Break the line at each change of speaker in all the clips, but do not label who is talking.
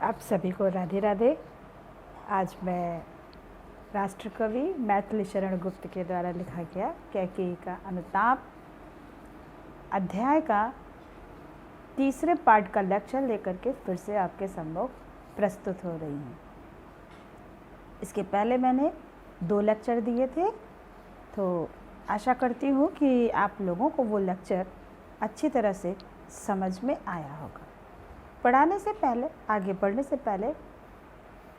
आप सभी को राधे राधे। आज मैं राष्ट्र कवि मैथिली शरण गुप्त के द्वारा लिखा गया कैकेयी का अनुताप अध्याय का तीसरे पार्ट का लेक्चर लेकर के फिर से आपके सम्मुख प्रस्तुत हो रही हूँ। इसके पहले मैंने 2 लेक्चर दिए थे, तो आशा करती हूँ कि आप लोगों को वो लेक्चर अच्छी तरह से समझ में आया होगा। पढ़ाने से पहले, आगे बढ़ने से पहले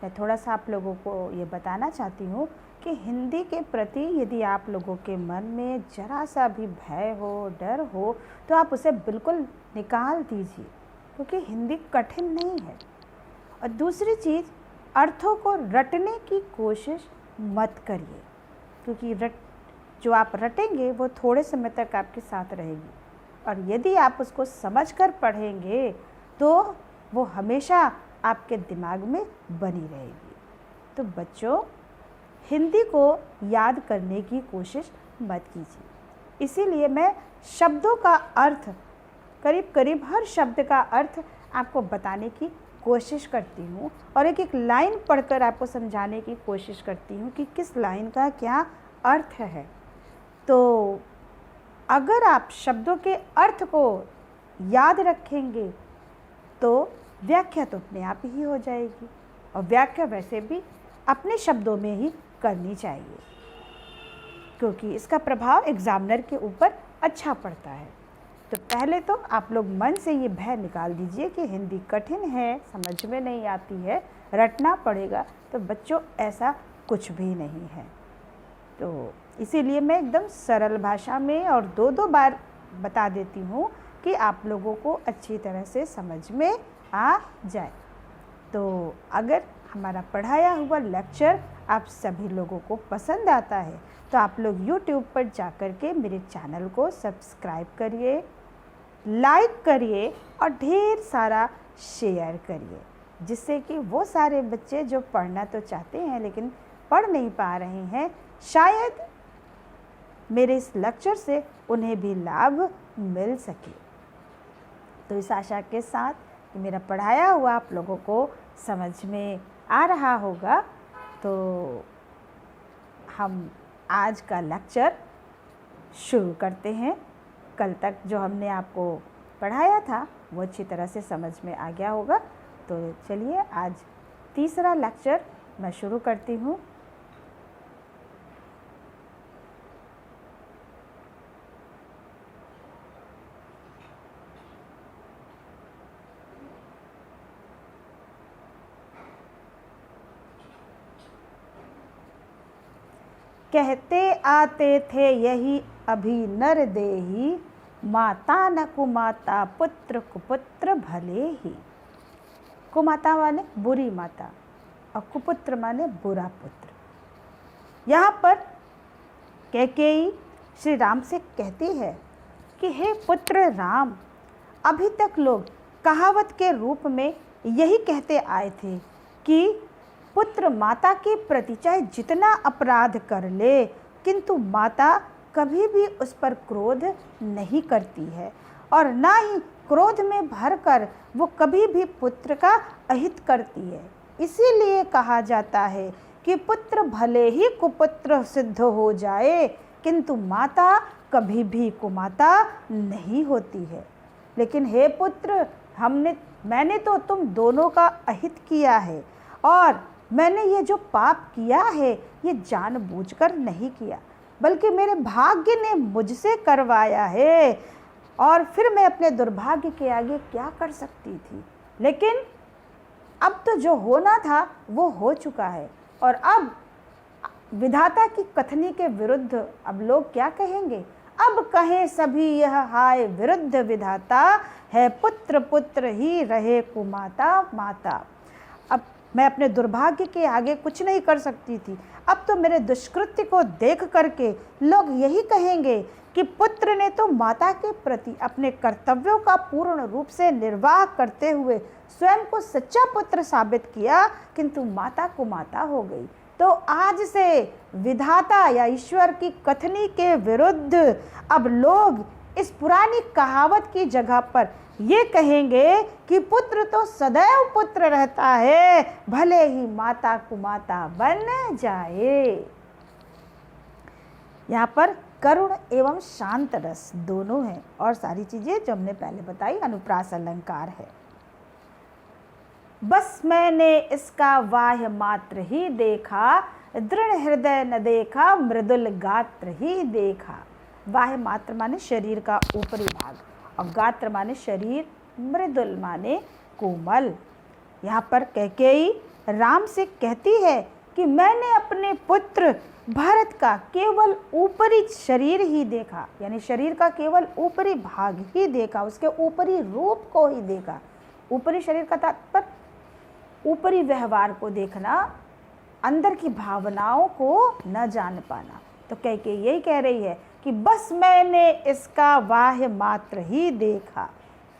मैं थोड़ा सा आप लोगों को ये बताना चाहती हूँ कि हिंदी के प्रति यदि आप लोगों के मन में ज़रा सा भी भय हो, डर हो, तो आप उसे बिल्कुल निकाल दीजिए, क्योंकि हिंदी कठिन नहीं है। और दूसरी चीज़, अर्थों को रटने की कोशिश मत करिए, क्योंकि जो आप रटेंगे वो थोड़े समय तक आपके साथ रहेगी, और यदि आप उसको समझकर पढ़ेंगे तो वो हमेशा आपके दिमाग में बनी रहेगी। तो बच्चों, हिंदी को याद करने की कोशिश मत कीजिए। इसीलिए मैं शब्दों का अर्थ, करीब करीब हर शब्द का अर्थ आपको बताने की कोशिश करती हूँ, और एक एक लाइन पढ़कर आपको समझाने की कोशिश करती हूँ कि किस लाइन का क्या अर्थ है। तो अगर आप शब्दों के अर्थ को याद रखेंगे तो व्याख्या तो अपने आप ही हो जाएगी, और व्याख्या वैसे भी अपने शब्दों में ही करनी चाहिए, क्योंकि इसका प्रभाव एग्जामिनर के ऊपर अच्छा पड़ता है। तो पहले तो आप लोग मन से ये भय निकाल दीजिए कि हिंदी कठिन है, समझ में नहीं आती है, रटना पड़ेगा। तो बच्चों, ऐसा कुछ भी नहीं है। तो इसीलिए मैं एकदम सरल भाषा में और 2-2 बार बता देती हूँ कि आप लोगों को अच्छी तरह से समझ में आ जाए। तो अगर हमारा पढ़ाया हुआ लेक्चर आप सभी लोगों को पसंद आता है तो आप लोग YouTube पर जाकर के मेरे चैनल को सब्सक्राइब करिए, लाइक करिए और ढेर सारा शेयर करिए, जिससे कि वो सारे बच्चे जो पढ़ना तो चाहते हैं लेकिन पढ़ नहीं पा रहे हैं, शायद मेरे इस लेक्चर से उन्हें भी लाभ मिल सके। तो इस आशा के साथ कि मेरा पढ़ाया हुआ आप लोगों को समझ में आ रहा होगा, तो हम आज का लेक्चर शुरू करते हैं। कल तक जो हमने आपको पढ़ाया था वो अच्छी तरह से समझ में आ गया होगा। तो चलिए, आज तीसरा लेक्चर मैं शुरू करती हूँ। कहते आते थे यही अभी नर देही, माता न कुमाता पुत्र कुपुत्र भले ही। कुमाता माने बुरी माता और कुपुत्र माने बुरा पुत्र। यहाँ पर कैकेयी श्री राम से कहती है कि हे पुत्र राम, अभी तक लोग कहावत के रूप में यही कहते आए थे कि पुत्र माता के प्रति चाहे जितना अपराध कर ले, किंतु माता कभी भी उस पर क्रोध नहीं करती है, और ना ही क्रोध में भरकर वो कभी भी पुत्र का अहित करती है। इसीलिए कहा जाता है कि पुत्र भले ही कुपुत्र सिद्ध हो जाए, किंतु माता कभी भी कुमाता नहीं होती है। लेकिन हे पुत्र, मैंने तो तुम दोनों का अहित किया है, और मैंने ये जो पाप किया है ये जानबूझकर नहीं किया, बल्कि मेरे भाग्य ने मुझसे करवाया है, और फिर मैं अपने दुर्भाग्य के आगे क्या कर सकती थी। लेकिन अब तो जो होना था वो हो चुका है, और अब विधाता की कथनी के विरुद्ध अब लोग क्या कहेंगे? अब कहें सभी यह हाय विरुद्ध विधाता, है पुत्र पुत्र ही रहे कुमाता माता। अब मैं अपने दुर्भाग्य के आगे कुछ नहीं कर सकती थी, अब तो मेरे दुष्कृत्य को देख करके लोग यही कहेंगे कि पुत्र ने तो माता के प्रति अपने कर्तव्यों का पूर्ण रूप से निर्वाह करते हुए स्वयं को सच्चा पुत्र साबित किया, किंतु माता कुमाता हो गई। तो आज से विधाता या ईश्वर की कथनी के विरुद्ध अब लोग इस पुरानी कहावत की जगह पर ये कहेंगे कि पुत्र तो सदैव पुत्र रहता है, भले ही माता कुमाता बन जाए। यहाँ पर करुण एवं शांत रस दोनों हैं और सारी चीजें जो हमने पहले बताई अनुप्रास अलंकार है। बस मैंने इसका वाह्य मात्र ही देखा, दृढ़ हृदय न देखा, मृदुल गात्र ही देखा। वाह्य मात्र माने शरीर का ऊपरी भाग और गात्र माने शरीर, मृदुल माने कोमल। यहाँ पर कैकेयी राम से कहती है कि मैंने अपने पुत्र भरत का केवल ऊपरी शरीर ही देखा, यानी शरीर का केवल ऊपरी भाग ही देखा, उसके ऊपरी रूप को ही देखा। ऊपरी शरीर का तात्पर्य ऊपरी व्यवहार को देखना, अंदर की भावनाओं को न जान पाना। तो कैकेयी यही कह रही है कि बस मैंने इसका वाह्य मात्र ही देखा।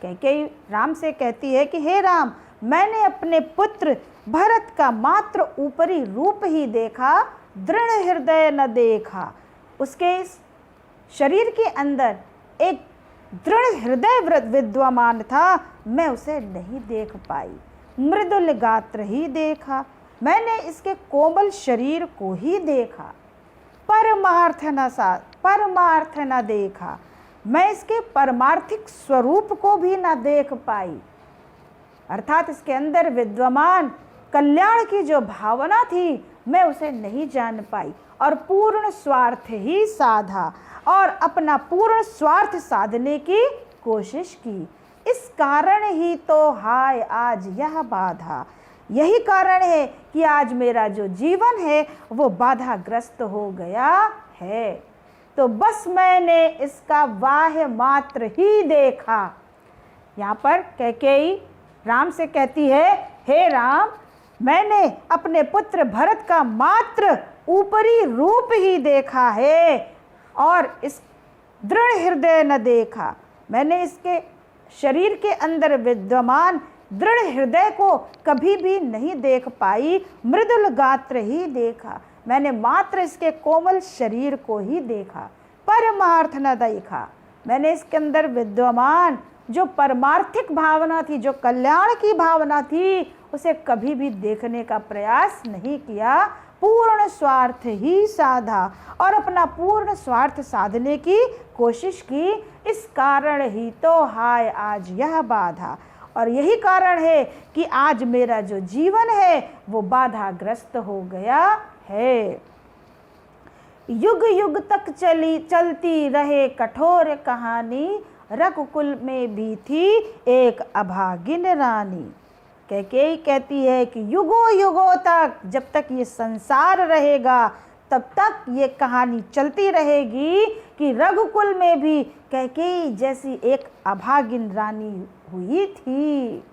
कैकेयी राम से कहती है कि हे राम, मैंने अपने पुत्र भरत का मात्र ऊपरी रूप ही देखा, दृढ़ हृदय न देखा। उसके इस शरीर के अंदर एक दृढ़ हृदय विद्यमान था, मैं उसे नहीं देख पाई। मृदुल गात्र ही देखा, मैंने इसके कोमल शरीर को ही देखा। परमार्थ न देखा, मैं इसके परमार्थिक स्वरूप को भी न देख पाई। अर्थात इसके अंदर विद्यमान कल्याण की जो भावना थी, मैं उसे नहीं जान पाई और पूर्ण स्वार्थ ही साधा और अपना पूर्ण स्वार्थ साधने की कोशिश की। इस कारण ही तो हाय आज यह बाधा, यही कारण है कि आज मेरा जो जीवन है वो बाधाग्रस्त हो गया है। तो बस मैंने इसका वाह्य मात्र ही देखा। यहाँ पर कैकेयी राम से कहती है, हे राम, मैंने अपने पुत्र भरत का मात्र ऊपरी रूप ही देखा है और इस दृढ़ हृदय न देखा। मैंने इसके शरीर के अंदर विद्यमान दृढ़ हृदय को कभी भी नहीं देख पाई, मृदुल गात्र ही देखा। मैंने मात्र इसके कोमल शरीर को ही देखा, परमार्थ न देखा। मैंने इसके अंदर विद्यमान जो परमार्थिक भावना थी, जो कल्याण की भावना थी, उसे कभी भी देखने का प्रयास नहीं किया। पूर्ण स्वार्थ ही साधा और अपना पूर्ण स्वार्थ साधने की कोशिश की। इस कारण ही तो हाय आज यह बाधा, और यही कारण है कि आज मेरा जो जीवन है वो बाधाग्रस्त हो गया है। युग युग तक चलती रहे कठोर कहानी, रघुकुल में भी थी एक अभागिन रानी। कैकेयी कहती है कि युगों युगों तक, जब तक ये संसार रहेगा तब तक ये कहानी चलती रहेगी कि रघुकुल में भी कैकेयी जैसी एक अभागिन रानी हुई थी।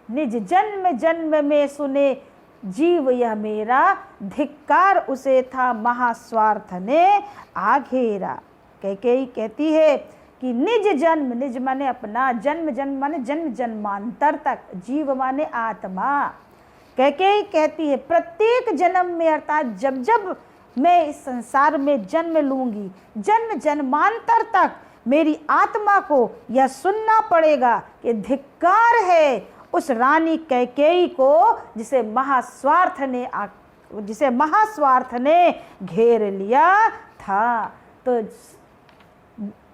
निज जन्म जन्म में सुने जीव यह मेरा, धिक्कार उसे था महास्वार्थ ने आघेरा। कैकेयी कहती है कि निज जन्म, निज माने अपना, जन्म जन्म माने जन्म जन्मांतर तक, जीव माने आत्मा। कैकेयी कहती है प्रत्येक जन्म में, अर्थात जब जब मैं इस संसार में जन्म लूंगी, जन्म जन्मांतर तक मेरी आत्मा को यह सुनना पड़ेगा कि धिक्कार है उस रानी कैकेयी को जिसे महास्वार्थ ने घेर लिया था। तो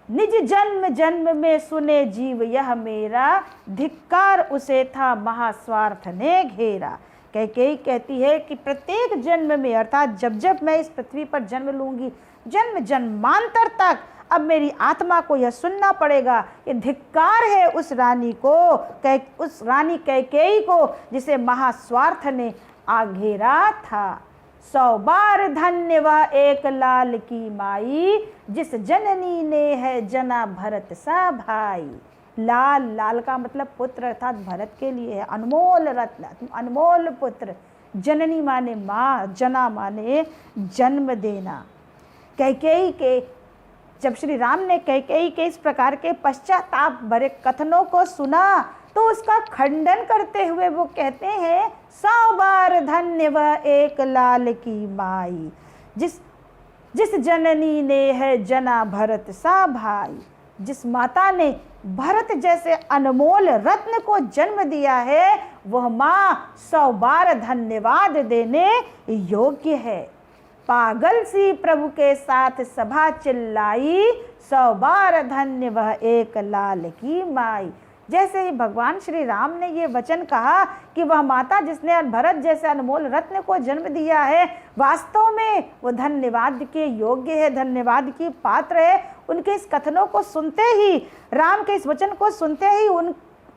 निज जन्म जन्म में सुने जीव यह मेरा, धिक्कार उसे था महास्वार्थ ने घेरा। कैकेयी कहती है कि प्रत्येक जन्म में, अर्थात जब जब मैं इस पृथ्वी पर जन्म लूंगी, जन्म जन्मांतर तक अब मेरी आत्मा को यह सुनना पड़ेगा कि धिक्कार है उस रानी को, उस रानी कैकेयी को जिसे महास्वार्थ ने आघेरा था। 100 बार धन्य वह एक लाल की माई, जिस जननी ने है जना भरत सा भाई। लाल, लाल का मतलब पुत्र, अर्थात भरत के लिए है अनमोल रत्न, अनमोल पुत्र। जननी माने माँ, जना माने जन्म देना। कैकेयी के, जब श्री राम ने कैकेयी के इस प्रकार के पश्चाताप भरे कथनों को सुना तो उसका खंडन करते हुए वो कहते हैं 100 बार धन्य वह एक लाल की माई, जिस जननी ने है जना भरत सा भाई। जिस माता ने भरत जैसे अनमोल रत्न को जन्म दिया है, वह माँ 100 बार धन्यवाद देने योग्य है। पागल सी प्रभु के साथ सभा चिल्लाई, 100 बार धन्य वह एक लाल की माई। जैसे ही भगवान श्री राम ने ये वचन कहा कि वह माता जिसने भरत जैसे अनमोल रत्न को जन्म दिया है, वास्तव में वो धन्यवाद के योग्य है, धन्यवाद की पात्र है। उनके इस कथनों को सुनते ही, राम के इस वचन को सुनते ही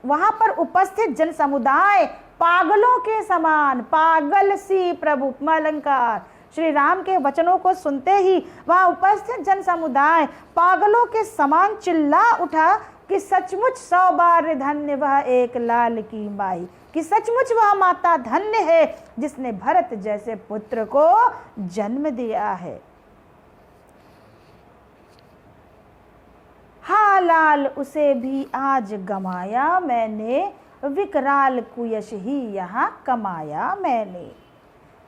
वहां पर उपस्थित जन समुदाय पागलों के समान, पागल सी प्रभु, उपमा अलंकार, श्री राम के वचनों को सुनते ही वहां उपस्थित जन समुदाय पागलों के समान चिल्ला उठा कि सचमुच 100 बार धन्य वह एक लाल की माई, कि सचमुच वह माता धन्य है जिसने भरत जैसे पुत्र को जन्म दिया है। हा लाल उसे भी आज गमाया मैंने, विकराल कुयश ही यहाँ कमाया मैंने।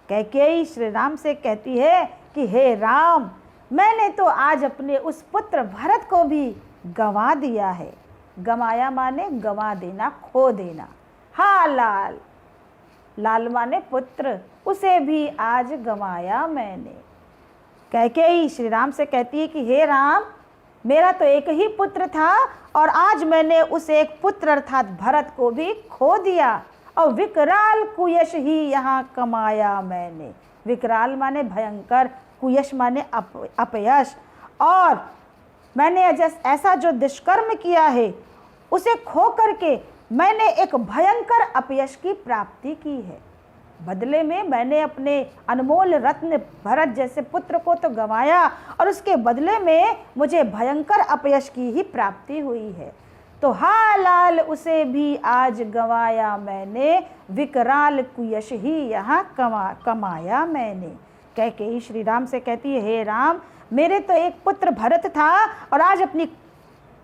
कैकेयी श्री राम से कहती है कि हे राम, मैंने तो आज अपने उस पुत्र भरत को भी गंवा दिया है। गंवाया माने गंवा देना, खो देना। हा लाल, लाल माने पुत्र, उसे भी आज गंवाया मैंने। कैकेयी श्री राम से कहती है कि हे राम, मेरा तो एक ही पुत्र था और आज मैंने उस एक पुत्र अर्थात भरत को भी खो दिया, और विकराल कुयश ही यहाँ कमाया मैंने। विकराल माने भयंकर, कुयश माने अपयश। और मैंने ऐसा जो दुष्कर्म किया है, उसे खो करके मैंने एक भयंकर अपयश की प्राप्ति की है। बदले में मैंने अपने अनमोल रत्न भरत जैसे पुत्र को तो गंवाया, और उसके बदले में मुझे भयंकर अपयश की ही प्राप्ति हुई है। तो हा लाल उसे भी आज गंवाया मैंने, विकराल कुयश ही यहाँ कमाया मैंने। कैकेयी श्री राम से कहती है, हे राम, मेरे तो एक पुत्र भरत था और आज अपनी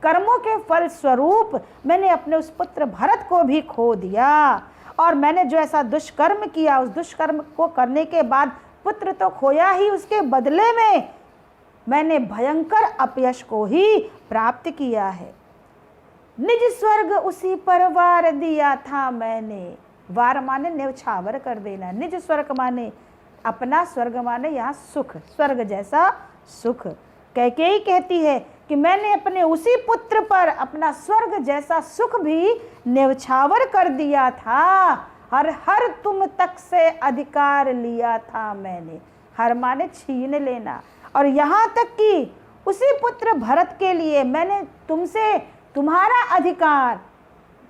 कर्मों के फल स्वरूप मैंने अपने उस पुत्र भरत को भी खो दिया। और मैंने जो ऐसा दुष्कर्म किया, उस दुष्कर्म को करने के बाद पुत्र तो खोया ही, उसके बदले में मैंने भयंकर अपयश को ही प्राप्त किया है। निज स्वर्ग उसी पर वार दिया था मैंने। वार माने न्यौछावर कर देना, निज स्वर्ग माने अपना, स्वर्ग माने यहाँ सुख, स्वर्ग जैसा सुख। कैकेयी कहती है कि मैंने अपने उसी पुत्र पर अपना स्वर्ग जैसा सुख भी न्यौछावर कर दिया था। हर तुम तक से अधिकार लिया था मैंने। हर माने छीन लेना। और यहाँ तक कि उसी पुत्र भरत के लिए मैंने तुमसे तुम्हारा अधिकार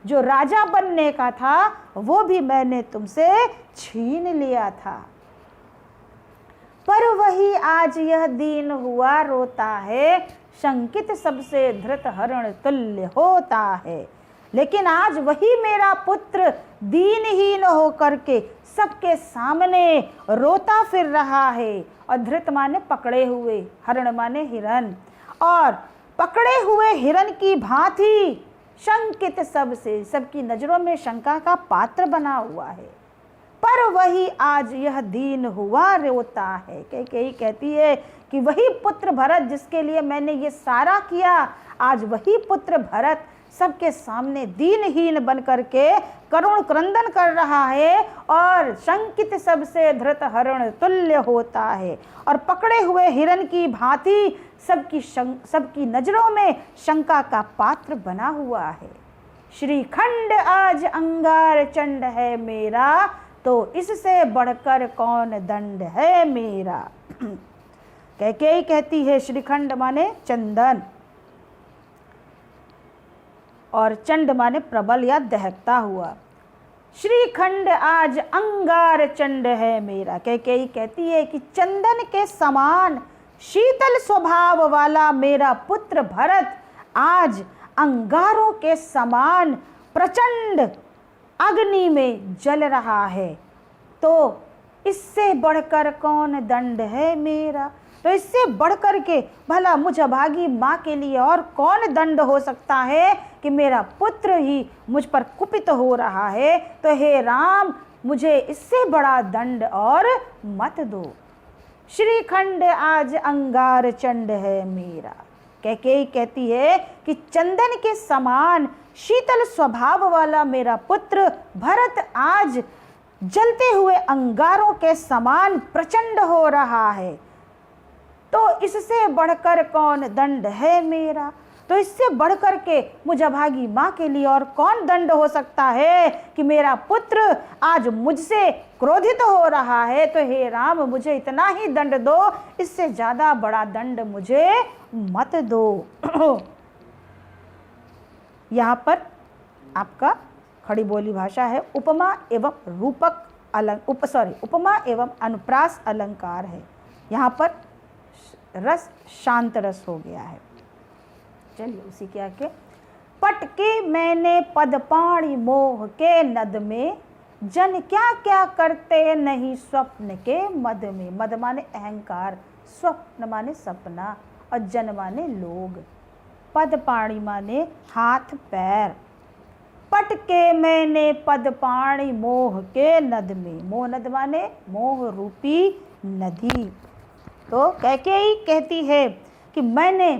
जो राजा बनने का था, वो भी मैंने तुमसे छीन लिया था। पर वही आज यह दीन हुआ रोता है, शंकित सबसे धृत हरण तुल्य होता है। लेकिन आज वही मेरा पुत्र दीनहीन होकर के सबके सामने रोता फिर रहा है। और धृत माने पकड़े हुए, हरण माने हिरण, और पकड़े हुए हिरण की भांति शंकित सबसे, सबकी नजरों में शंका का पात्र बना हुआ है। पर वही आज यह दीन हुआ रोता है। कैकेयी कहती है कि वही पुत्र भरत जिसके लिए मैंने ये सारा किया, आज वही पुत्र भरत सबके सामने दीनहीन बन करके करुण क्रंदन कर रहा है, और शंकित सबसे धृत हरण तुल्य होता है, और पकड़े हुए हिरण की भांति सबकी नजरों में शंका का पात्र बना हुआ है। श्रीखंड आज अंगार चंड है मेरा, तो इससे बढ़कर कौन दंड है मेरा। कैकेयी कहती है श्रीखंड माने चंदन, और चंड माने प्रबल या दहकता हुआ। श्रीखंड आज अंगार चंड है मेरा। कैकेयी कहती है कि चंदन के समान शीतल स्वभाव वाला मेरा पुत्र भरत आज अंगारों के समान प्रचंड अग्नि में जल रहा है, तो इससे बढ़कर कौन दंड है मेरा। तो इससे बढ़कर के भला मुझ अभागी माँ के लिए और कौन दंड हो सकता है कि मेरा पुत्र ही मुझ पर कुपित हो रहा है। तो हे राम, मुझे इससे बड़ा दंड और मत दो। श्रीखंड आज अंगार चंड है मेरा। कैकेयी कहती है कि चंदन के समान शीतल स्वभाव वाला मेरा पुत्र भरत आज जलते हुए अंगारों के समान प्रचंड हो रहा है, तो इससे बढ़कर कौन दंड है मेरा। तो इससे बढ़कर के मुझ अभागी माँ के लिए और कौन दंड हो सकता है कि मेरा पुत्र आज मुझसे क्रोधित हो रहा है। तो हे राम, मुझे इतना ही दंड दो, इससे ज़्यादा बड़ा दंड मुझे मत दो। यहाँ पर आपका खड़ी बोली भाषा है, उपमा एवं रूपक उपमा एवं अनुप्रास अलंकार है। यहाँ पर रस शांत रस हो गया है। चलिए उसी के आगे, पटके मैंने पदपाणी मोह के नद में, जन क्या क्या करते नहीं स्वप्न के मद में। मद माने अहंकार, स्वप्न माने सपना और जन माने लोग। पदपाणी माने हाथ पैर। पटके मैंने पदपाणी मोह के नद में, मोह नद माने मोह रूपी नदी। तो कैकेयी कहती है कि मैंने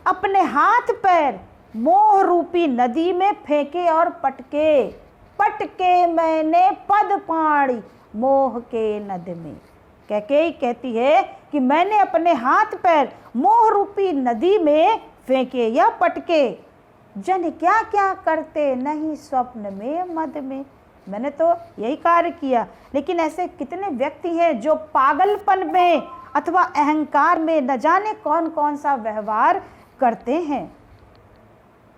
अपने हाथ पैर मोह रूपी नदी में फेंके और पटके। पटके मैंने पदपाणी मोह के नद में। कैकेयी कहती है कि मैंने अपने हाथ पैर मोह रूपी नदी में फेंके या पटके। जन क्या क्या करते नहीं स्वप्न में मद में। मैंने तो यही कार्य किया, लेकिन ऐसे कितने व्यक्ति हैं जो पागलपन में अथवा अहंकार में न जाने कौन कौन सा व्यवहार करते हैं।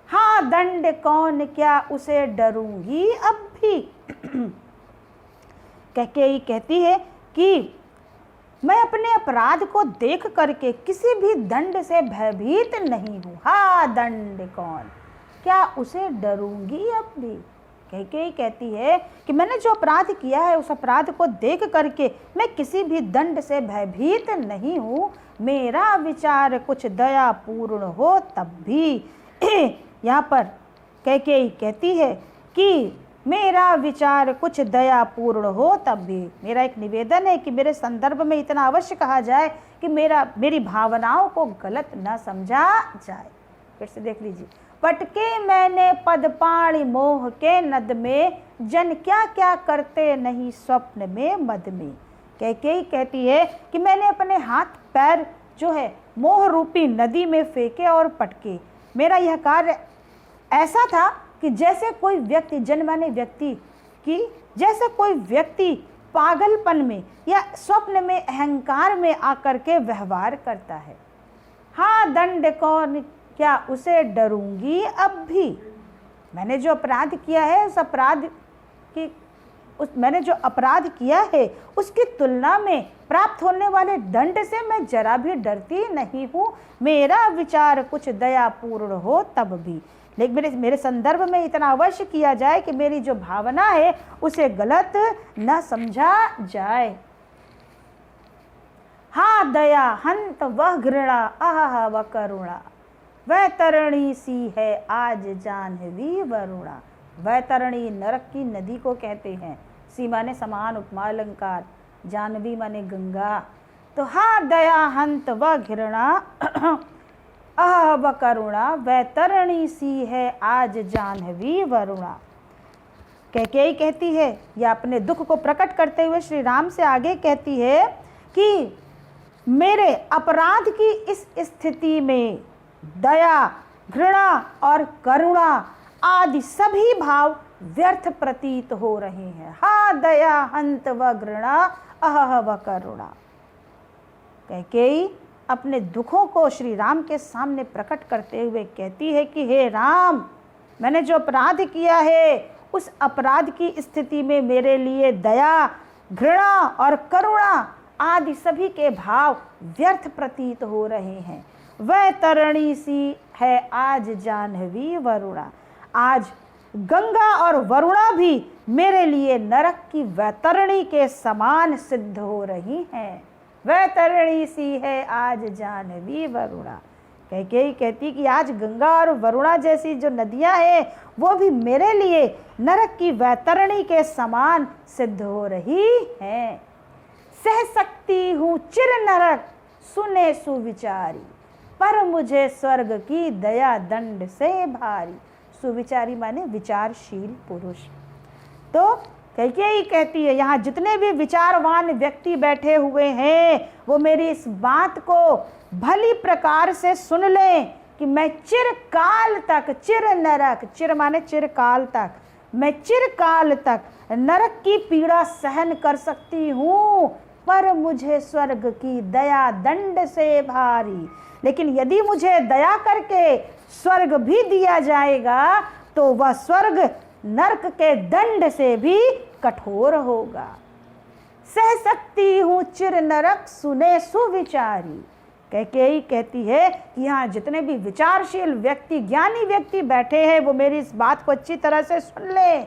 हाँ, दंड कौन क्या उसे डरूंगी अब भी। कैकेयी कहती है कि मैं अपने अपराध को देख करके किसी भी दंड से भयभीत नहीं हूँ। हाँ, दंड कौन क्या उसे डरूंगी अब भी। कैकेयी कहती है कि मैंने जो अपराध किया है उस अपराध को देख करके मैं किसी भी दंड से भयभीत नहीं हूँ। मेरा विचार कुछ दया पूर्ण हो तब भी। यहाँ पर कैकेयी कहती है कि मेरा विचार कुछ दया पूर्ण हो तब भी। मेरा एक निवेदन है कि मेरे संदर्भ में इतना अवश्य कहा जाए कि मेरी भावनाओं को गलत न समझा जाए। फिर से देख लीजिए, पटके मैंने पदपाणी मोह के नद में, जन क्या क्या करते नहीं स्वप्न में मद में। कैकेयी कहती है कि मैंने अपने हाथ पैर जो है मोह रूपी नदी में फेंके और पटके। मेरा यह कार्य ऐसा था कि जैसे कोई व्यक्ति, जन्माने व्यक्ति की जैसे कोई व्यक्ति पागलपन में या स्वप्न में अहंकार में आकर के व्यवहार करता है। हाँ, दंड कौन क्या उसे डरूंगी अब भी। मैंने जो अपराध किया है मैंने जो अपराध किया है उसकी तुलना में प्राप्त होने वाले दंड से मैं जरा भी डरती नहीं हूँ। मेरा विचार कुछ दया पूर्ण हो तब भी। लेकिन मेरे संदर्भ में इतना अवश्य किया जाए कि मेरी जो भावना है उसे गलत न समझा जाए। हाँ, दया हंत वह घृणा, आहा वह करुणा, वह तरणी सी है आज जाह्नवी वरुणा। वह तरणी नरक की नदी को कहते हैं। सी माने समान उपमा अलंकार, जाह्नवी माने गंगा। तो हाँ, दया हंत व घृणा आह व करुणा, वह तरणी सी है आज जाह्नवी वरुणा। कैकेयी कहती है या अपने दुख को प्रकट करते हुए श्री राम से आगे कहती है कि मेरे अपराध की इस स्थिति में दया, घृणा और करुणा आदि सभी भाव व्यर्थ प्रतीत हो रहे हैं। हाँ, दया हंत व घृणा अह व करुणा। कैकेयी अपने दुखों को श्री राम के सामने प्रकट करते हुए कहती है कि हे राम, मैंने जो अपराध किया है उस अपराध की स्थिति में मेरे लिए दया, घृणा और करुणा आदि सभी के भाव व्यर्थ प्रतीत हो रहे हैं। वह तरणी सी है आज जाह्नवी वरुणा। आज गंगा और वरुणा भी मेरे लिए नरक की वैतरणी के समान सिद्ध हो रही हैं। वैतरणी सी है आज जाह्नवी वरुणा। कैकेयी कहती कि आज गंगा और वरुणा जैसी जो नदियां हैं वो भी मेरे लिए नरक की वैतरणी के समान सिद्ध हो रही हैं। सह सकती हूँ चिर नरक सुने सुविचारी, पर मुझे स्वर्ग की दया दंड से भारी। सुविचारी माने विचारशील पुरुष। तो कैकेयी कहती है यहाँ जितने भी विचारवान व्यक्ति बैठे हुए हैं वो मेरी इस बात को भली प्रकार से सुन लें कि मैं चिरकाल तक, चिर नरक, चिर माने चिरकाल तक, मैं चिरकाल तक नरक की पीड़ा सहन कर सकती हूँ, पर मुझे स्वर्ग की दया दंड से भारी। लेकिन यदि मुझे दया करके स्वर्ग भी दिया जाएगा तो वह स्वर्ग नरक के दंड से भी कठोर होगा। सह सकती हूँ चिर नरक सुने सुविचारी। कैकेयी कहती है कि यहाँ जितने भी विचारशील व्यक्ति, ज्ञानी व्यक्ति बैठे हैं वो मेरी इस बात को अच्छी तरह से सुन ले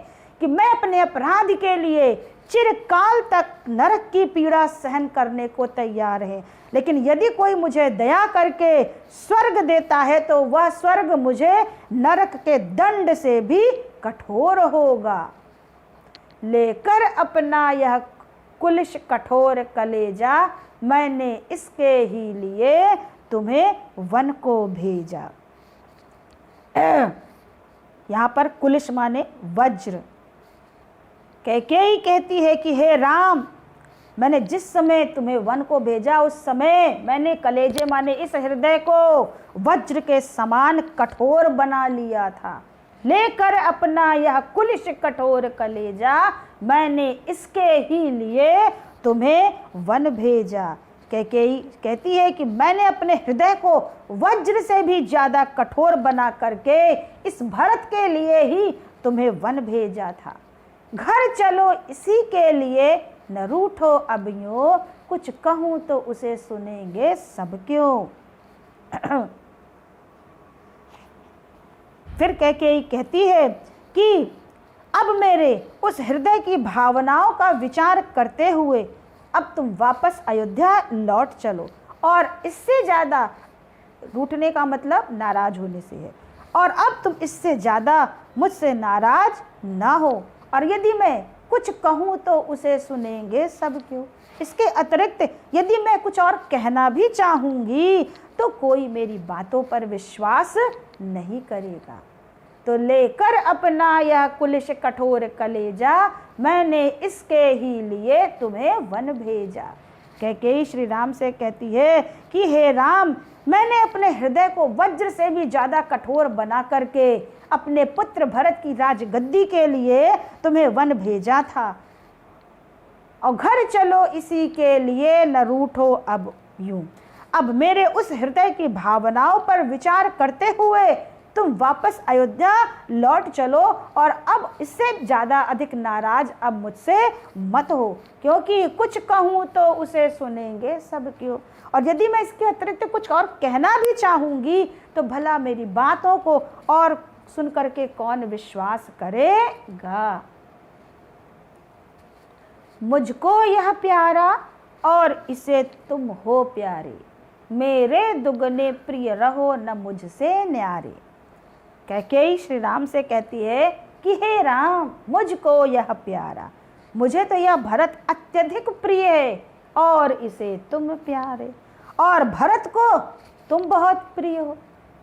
कि मैं अपने अपराध के लिए चिरकाल तक नरक की पीड़ा सहन करने को तैयार है, लेकिन यदि कोई मुझे दया करके स्वर्ग देता है तो वह स्वर्ग मुझे नरक के दंड से भी कठोर होगा। लेकर अपना यह कुलिश कठोर कलेजा, मैंने इसके ही लिए तुम्हें वन को भेजा। यहाँ पर कुलिश माने वज्र। कैकेयी कहती है कि हे राम, मैंने जिस समय तुम्हें वन को भेजा उस समय मैंने कलेजे माने इस हृदय को वज्र के समान कठोर बना लिया था। लेकर अपना यह कुलिश कठोर कलेजा, मैंने इसके ही लिए तुम्हें वन भेजा। कैकेयी कहती है कि मैंने अपने हृदय को वज्र से भी ज्यादा कठोर बना करके इस भरत के लिए ही तुम्हें वन भेजा था। घर चलो इसी के लिए, न रूठो अब यूं, कुछ कहूं तो उसे सुनेंगे सब क्यों। फिर कैकेयी कहती है कि अब मेरे उस हृदय की भावनाओं का विचार करते हुए अब तुम वापस अयोध्या लौट चलो, और इससे ज़्यादा रूठने का मतलब नाराज होने से है, और अब तुम इससे ज़्यादा मुझसे नाराज ना हो, और यदि मैं कुछ कहूँ तो उसे सुनेंगे सब क्यों। इसके अतिरिक्त यदि मैं कुछ और कहना भी चाहूँगी तो कोई मेरी बातों पर विश्वास नहीं करेगा। तो लेकर अपना यह कुलिश कठोर कलेजा, मैंने इसके ही लिए तुम्हें वन भेजा। कैकेयी श्री राम से कहती है कि हे राम, मैंने अपने हृदय को वज्र से भी ज़्यादा कठोर बना करके अपने पुत्र भरत की राजगद्दी के लिए तुम्हें वन भेजा था, और घर चलो इसी के लिए, न रूठो अब यूं। अब मेरे उस हृदय की भावनाओं पर विचार करते हुए तुम वापस अयोध्या लौट चलो, और अब इससे ज़्यादा अधिक नाराज अब मुझसे मत हो, क्योंकि कुछ कहूँ तो उसे सुनेंगे सब क्यों। और यदि मैं इसके अतिरिक्त कुछ और कहना भी चाहूँगी तो भला मेरी बातों को और सुन करके कौन विश्वास करेगा। मुझको यह प्यारा और इसे तुम हो प्यारे, मेरे दुगने प्रिय रहो न मुझसे न्यारे। कैकेयी श्री राम से कहती है कि हे राम, मुझको यह प्यारा, मुझे तो यह भरत अत्यधिक प्रिय है, और इसे तुम प्यारे, और भरत को तुम बहुत प्रिय हो,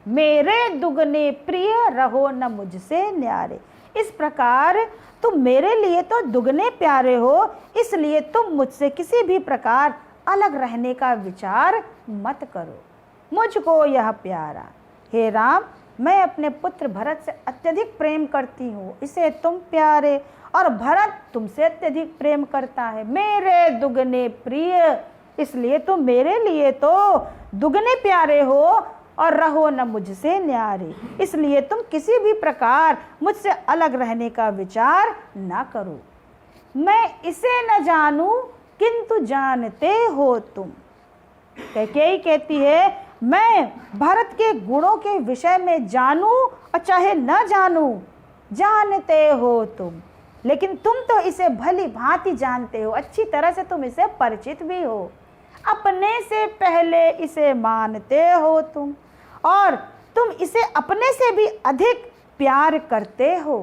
मेरे दुगने प्रिय रहो न मुझसे न्यारे। इस प्रकार तुम मेरे लिए तो दुगने प्यारे हो, इसलिए तुम मुझसे किसी भी प्रकार अलग रहने का विचार मत करो। मुझको यह प्यारा, हे राम, मैं अपने पुत्र भरत से अत्यधिक प्रेम करती हूँ, इसे तुम प्यारे, और भरत तुमसे अत्यधिक प्रेम करता है, मेरे दुगने प्रिय, इसलिए तुम मेरे लिए तो दुगने प्यारे हो, और रहो न मुझसे न्यारे, इसलिए तुम किसी भी प्रकार मुझसे अलग रहने का विचार ना करो। मैं इसे न जानूं किंतु जानते हो तुम। कैकेयी कहती है मैं भरत के गुणों के विषय में जानूं और चाहे न जानूं, जानते हो तुम, लेकिन तुम तो इसे भली भांति जानते हो, अच्छी तरह से तुम इसे परिचित भी हो, अपने से पहले इसे मानते हो तुम, और तुम इसे अपने से भी अधिक प्यार करते हो।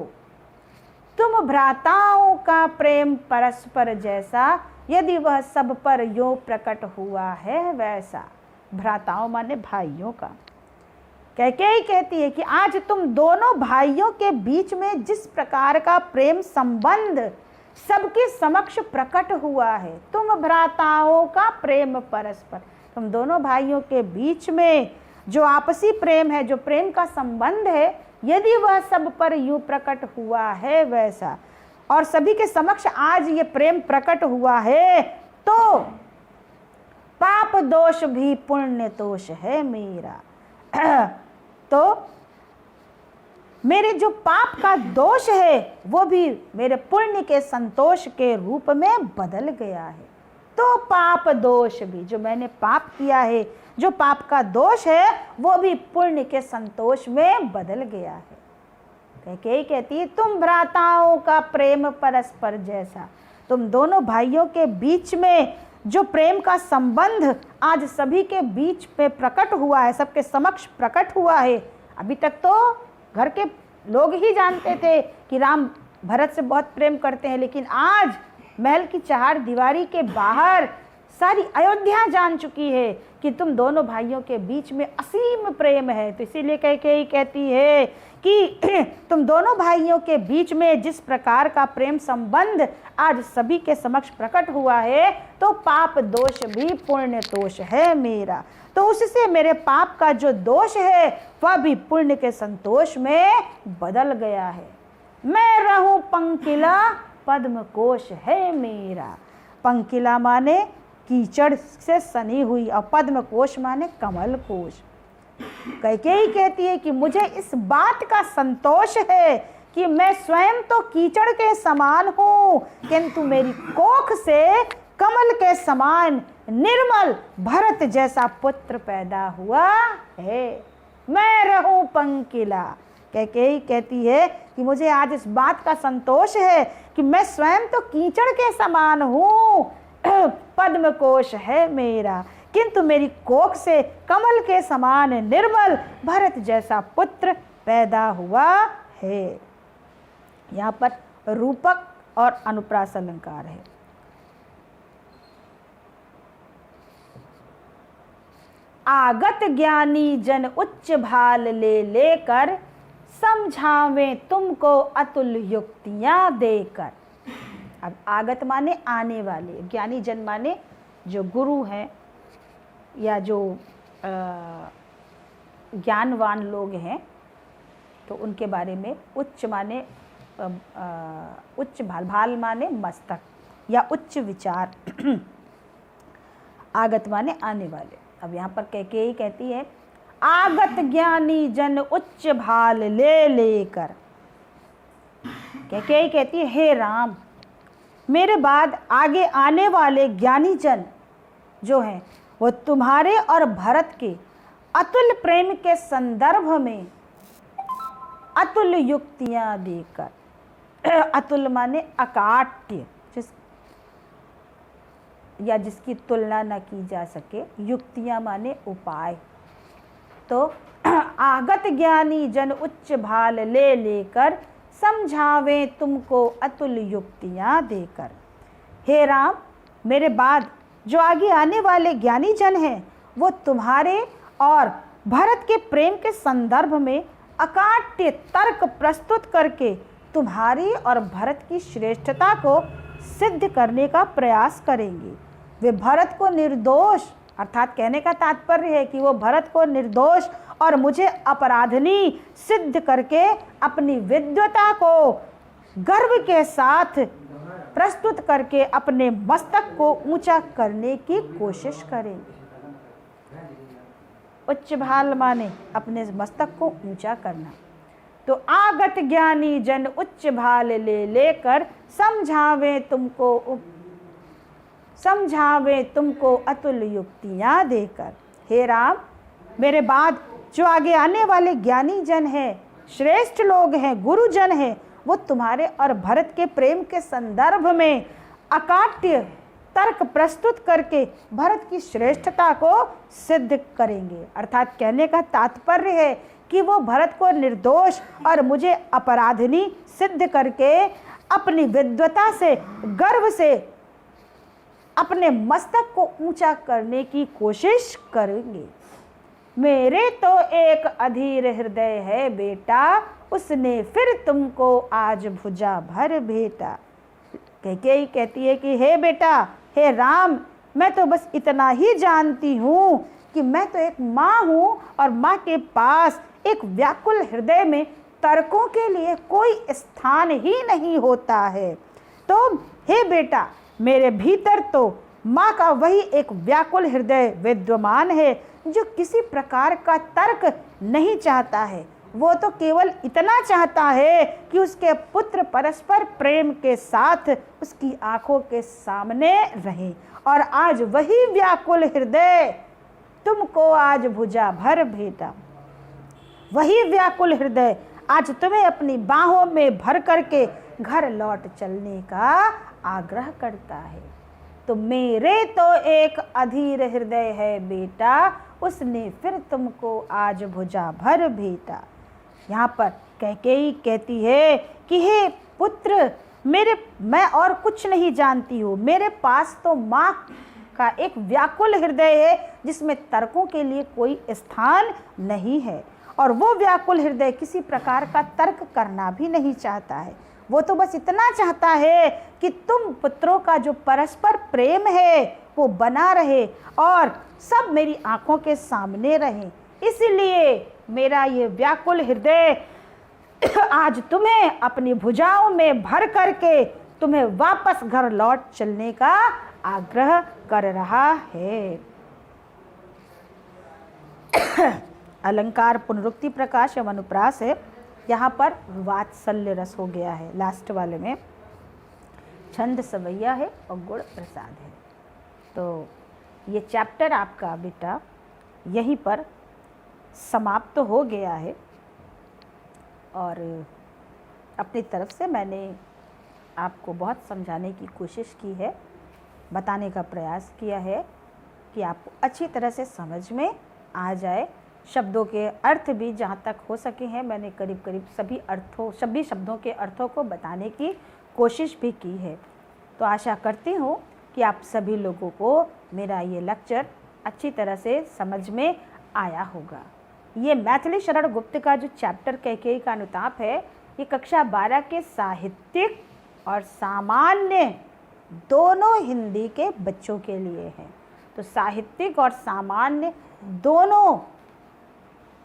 तुम भ्राताओं का प्रेम परस्पर जैसा, यदि वह सब पर यो प्रकट हुआ है वैसा, भ्राताओं माने भाइयों का। कैकेयी कहती है कि आज तुम दोनों भाइयों के बीच में जिस प्रकार का प्रेम संबंध सबके समक्ष प्रकट हुआ है, तुम भ्राताओं का प्रेम परस्पर, तुम दोनों भाइयों के बीच में जो आपसी प्रेम है, जो प्रेम का संबंध है, यदि वह सब पर यूं प्रकट हुआ है वैसा, और सभी के समक्ष आज ये प्रेम प्रकट हुआ है, तो पाप दोष भी पुण्य दोष है मेरा। तो मेरे जो पाप का दोष है वो भी मेरे पुण्य के संतोष के रूप में बदल गया है। तो पाप दोष भी, जो मैंने पाप किया है, जो पाप का दोष है, वो भी पुण्य के संतोष में बदल गया है। कैकेयी कहती है तुम भ्राताओं का प्रेम परस्पर जैसा, तुम दोनों भाइयों के बीच में जो प्रेम का संबंध आज सभी के बीच में प्रकट हुआ है, सबके समक्ष प्रकट हुआ है। अभी तक तो घर के लोग ही जानते थे कि राम भरत से बहुत प्रेम करते हैं, लेकिन आज महल की चार दीवारी के बाहर सारी अयोध्या जान चुकी है कि तुम दोनों भाइयों के बीच में असीम प्रेम है। तो इसीलिए कैकेयी कहती है कि तुम दोनों भाइयों के बीच में जिस प्रकार का प्रेम संबंध आज सभी के समक्ष प्रकट हुआ है, तो पाप दोष भी पुण्य दोष है मेरा। तो उससे मेरे पाप का जो दोष है वह भी पुण्य के संतोष में बदल गया है। मैं रहूं पंकिला पद्म कोश है मेरा। पंकिला माने कीचड़ से सनी हुई, और पद्म कोश माने कमल कोश। कैकेयी कहती है कि मुझे इस बात का संतोष है कि मैं स्वयं तो कीचड़ के समान हूँ, किंतु मेरी कोख से कमल के समान निर्मल भरत जैसा पुत्र पैदा हुआ है। मैं रहूं पंकिला। कैकेयी कहती है कि मुझे आज इस बात का संतोष है कि मैं स्वयं तो कीचड़ के समान हूँ, पद्म कोश है मेरा, किंतु मेरी कोख से कमल के समान निर्मल भरत जैसा पुत्र पैदा हुआ है। यहाँ पर रूपक और अनुप्रास अलंकार है। आगत ज्ञानी जन उच्च भाल ले लेकर, समझावे तुमको अतुल युक्तियां देकर। अब आगत माने आने वाले, ज्ञानी जन माने जो गुरु हैं या जो ज्ञानवान लोग हैं, तो उनके बारे में उच्च माने उच्च भाल, भाल माने मस्तक या उच्च विचार, आगत माने आने वाले। अब यहाँ पर कैकेयी कहती है आगत ज्ञानी जन उच्च भाल ले लेकर। कैकेयी कहती है हे राम, मेरे बाद आगे आने वाले ज्ञानी जन जो हैं वो तुम्हारे और भरत के अतुल प्रेम के संदर्भ में अतुल युक्तियां देकर, अतुल माने अकाट्य, या जिसकी तुलना न की जा सके, युक्तियां माने उपाय। तो आगत ज्ञानी जन उच्च भाल ले लेकर, समझावे तुमको अतुल युक्तियां देकर। हे राम, मेरे बाद जो आगे आने वाले ज्ञानी जन हैं वो तुम्हारे और भरत के प्रेम के संदर्भ में अकाट्य तर्क प्रस्तुत करके तुम्हारी और भरत की श्रेष्ठता को सिद्ध करने का प्रयास करेंगे। वे भरत को निर्दोष, अर्थात कहने का तात्पर्य है कि वो भरत को निर्दोष और मुझे अपराधनी सिद्ध करके अपनी विद्वता को गर्व के साथ प्रस्तुत करके अपने मस्तक को ऊंचा करने की कोशिश करेंगे। उच्च भाल माने अपने मस्तक को ऊंचा करना। तो आगत ज्ञानी जन उच्च भाल ले लेकर, समझावे तुमको अतुल युक्तियां देकर। हे राम, मेरे बाद जो आगे आने वाले ज्ञानी जन हैं, श्रेष्ठ लोग हैं, गुरुजन हैं, वो तुम्हारे और भरत के प्रेम के संदर्भ में अकाट्य तर्क प्रस्तुत करके भरत की श्रेष्ठता को सिद्ध करेंगे। अर्थात कहने का तात्पर्य है कि वो भरत को निर्दोष और मुझे अपराधिनी सिद्ध करके अपनी विद्वता से, गर्व से अपने मस्तक को ऊंचा करने की कोशिश करेंगे। मेरे तो एक अधीर हृदय है बेटा, उसने फिर तुमको आज भुजा भर भेटा। कैकेयी कहती है कि हे बेटा, हे राम, मैं तो बस इतना ही जानती हूँ कि मैं तो एक माँ हूँ और माँ के पास एक व्याकुल हृदय में तर्कों के लिए कोई स्थान ही नहीं होता है। तो हे बेटा, मेरे भीतर तो माँ का वही एक व्याकुल हृदय विद्यमान है जो किसी प्रकार का तर्क नहीं चाहता है। वो तो केवल इतना चाहता है कि उसके पुत्र परस्पर प्रेम के साथ उसकी आंखों के सामने रहें। और आज वही व्याकुल हृदय तुमको आज भुजा भर भेटा। वही व्याकुल हृदय आज तुम्हें अपनी बाहों में भर करके घर लौट चलने का आग्रह करता है। तो मेरे तो एक अधीर हृदय है बेटा, उसने फिर तुमको आज भुजा भर भेटा। यहाँ पर कैकेयी कहती है कि हे पुत्र, मैं और कुछ नहीं जानती हूँ। मेरे पास तो माँ का एक व्याकुल हृदय है जिसमें तर्कों के लिए कोई स्थान नहीं है। और वो व्याकुल हृदय किसी प्रकार का तर्क करना भी नहीं चाहता है। वो तो बस इतना चाहता है कि तुम पुत्रों का जो परस्पर प्रेम है वो बना रहे और सब मेरी आंखों के सामने रहे। इसलिए मेरा ये व्याकुल हृदय आज तुम्हें अपनी भुजाओं में भर करके तुम्हें वापस घर लौट चलने का आग्रह कर रहा है। अलंकार पुनरुक्ति प्रकाश एवं अनुप्रास है। यहाँ पर वात्सल्य रस हो गया है लास्ट वाले में। छंद सवैया है और गुण प्रसाद है। तो ये चैप्टर आपका बेटा यहीं पर समाप्त हो गया है। और अपनी तरफ से मैंने आपको बहुत समझाने की कोशिश की है, बताने का प्रयास किया है कि आपको अच्छी तरह से समझ में आ जाए। शब्दों के अर्थ भी जहाँ तक हो सके हैं मैंने करीब करीब सभी शब्दों के अर्थों को बताने की कोशिश भी की है। तो आशा करती हूँ कि आप सभी लोगों को मेरा ये लेक्चर अच्छी तरह से समझ में आया होगा। ये मैथिली शरण गुप्त का जो चैप्टर कैकेयी का अनुताप है, ये कक्षा 12 के साहित्यिक और सामान्य दोनों हिंदी के बच्चों के लिए है। तो साहित्यिक और सामान्य दोनों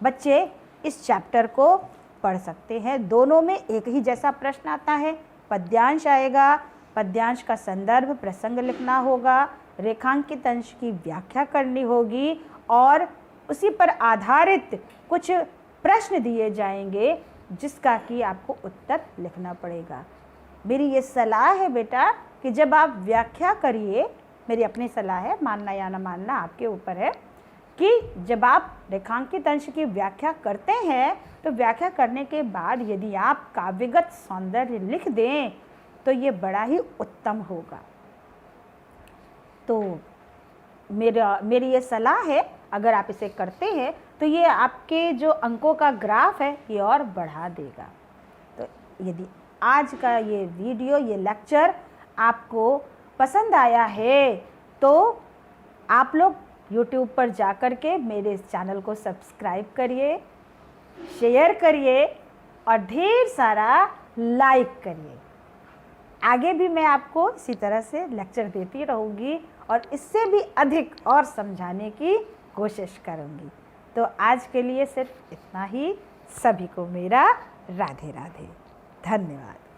बच्चे इस चैप्टर को पढ़ सकते हैं। दोनों में एक ही जैसा प्रश्न आता है। पद्यांश आएगा, पद्यांश का संदर्भ प्रसंग लिखना होगा, रेखांकित अंश की व्याख्या करनी होगी और उसी पर आधारित कुछ प्रश्न दिए जाएंगे जिसका कि आपको उत्तर लिखना पड़ेगा। मेरी ये सलाह है बेटा कि जब आप व्याख्या करिए, मेरी अपनी सलाह है, मानना या ना मानना आपके ऊपर है, कि जब आप रेखांकित अंश की व्याख्या करते हैं तो व्याख्या करने के बाद यदि आप काव्यगत सौंदर्य लिख दें तो ये बड़ा ही उत्तम होगा। तो मेरी ये सलाह है, अगर आप इसे करते हैं तो ये आपके जो अंकों का ग्राफ है ये और बढ़ा देगा। तो यदि आज का ये वीडियो, ये लेक्चर आपको पसंद आया है तो आप लोग YouTube पर जा कर के मेरे इस चैनल को सब्सक्राइब करिए, शेयर करिए और ढेर सारा लाइक करिए। आगे भी मैं आपको इसी तरह से लेक्चर देती रहूँगी और इससे भी अधिक और समझाने की कोशिश करूँगी। तो आज के लिए सिर्फ इतना ही। सभी को मेरा राधे राधे, धन्यवाद।